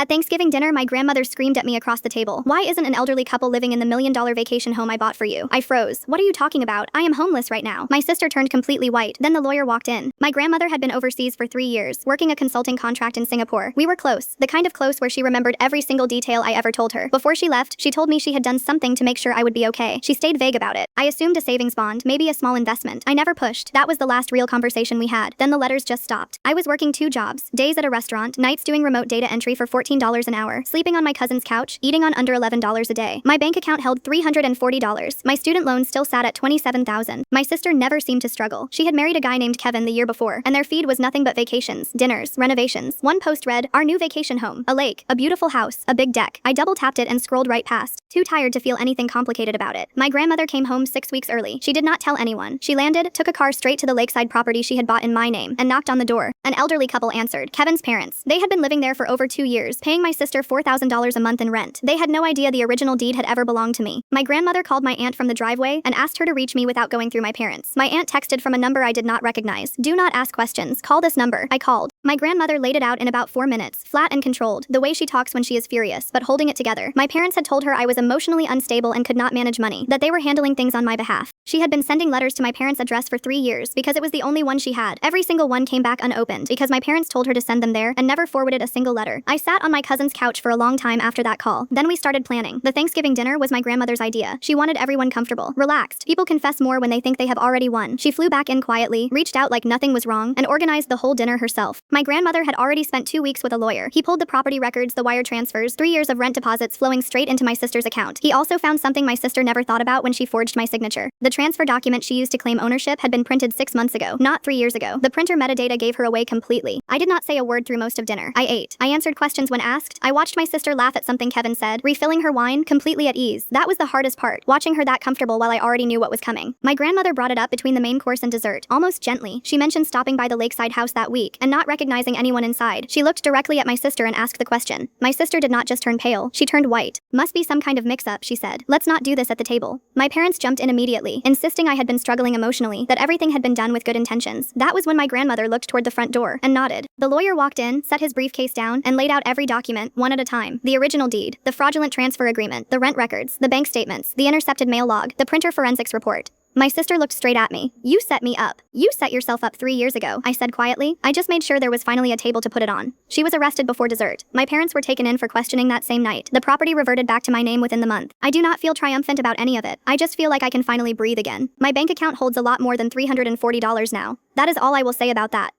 At Thanksgiving dinner, my grandmother screamed at me across the table. Why isn't an elderly couple living in the $1 million vacation home I bought for you? I froze. What are you talking about? I am homeless right now. My sister turned completely white. Then the lawyer walked in. My grandmother had been overseas for 3 years, working a consulting contract in Singapore. We were close. The kind of close where she remembered every single detail I ever told her. Before she left, she told me she had done something to make sure I would be okay. She stayed vague about it. I assumed a savings bond, maybe a small investment. I never pushed. That was the last real conversation we had. Then the letters just stopped. I was working 2 jobs, days at a restaurant, nights doing remote data entry for $14 an hour, sleeping on my cousin's couch, eating on under $11 a day. My bank account held $340. My student loan still sat at $27,000. My sister never seemed to struggle. She had married a guy named Kevin the year before, and their feed was nothing but vacations, dinners, renovations. One post read, "Our new vacation home, a lake, a beautiful house, a big deck." I double tapped it and scrolled right past, too tired to feel anything complicated about it. My grandmother came home 6 weeks early. She did not tell anyone. She landed, took a car straight to the lakeside property she had bought in my name, and knocked on the door. An elderly couple answered, Kevin's parents. They had been living there for over 2 years, paying my sister $4,000 a month in rent. They had no idea the original deed had ever belonged to me. My grandmother called my aunt from the driveway and asked her to reach me without going through my parents. My aunt texted from a number I did not recognize. "Do not ask questions. Call this number." I called. My grandmother laid it out in about 4 minutes, flat and controlled, the way she talks when she is furious, but holding it together. My parents had told her I was emotionally unstable and could not manage money, that they were handling things on my behalf. She had been sending letters to my parents' address for 3 years because it was the only one she had. Every single one came back unopened because my parents told her to send them there and never forwarded a single letter. I sat on my cousin's couch for a long time after that call. Then we started planning. The Thanksgiving dinner was my grandmother's idea. She wanted everyone comfortable, relaxed. People confess more when they think they have already won. She flew back in quietly, reached out like nothing was wrong, and organized the whole dinner herself. My grandmother had already spent 2 weeks with a lawyer. He pulled the property records, the wire transfers, 3 years of rent deposits flowing straight into my sister's account. He also found something my sister never thought about when she forged my signature. The transfer document she used to claim ownership had been printed 6 months ago, not 3 years ago. The printer metadata gave her away completely. I did not say a word through most of dinner. I ate. I answered questions when asked. I watched my sister laugh at something Kevin said, refilling her wine, completely at ease. That was the hardest part, watching her that comfortable while I already knew what was coming. My grandmother brought it up between the main course and dessert, almost gently. She mentioned stopping by the lakeside house that week and not recognizing anyone inside. She looked directly at my sister and asked the question. My sister did not just turn pale, she turned white. "Must be some kind of mix-up," she said. "Let's not do this at the table." My parents jumped in immediately, insisting I had been struggling emotionally, that everything had been done with good intentions. That was when my grandmother looked toward the front door and nodded. The lawyer walked in, set his briefcase down, and laid out every document, one at a time. The original deed, the fraudulent transfer agreement, the rent records, the bank statements, the intercepted mail log, the printer forensics report. My sister looked straight at me. "You set me up. You set yourself up 3 years ago," I said quietly. "I just made sure there was finally a table to put it on." She was arrested before dessert. My parents were taken in for questioning that same night. The property reverted back to my name within the month. I do not feel triumphant about any of it. I just feel like I can finally breathe again. My bank account holds a lot more than $340 now. That is all I will say about that.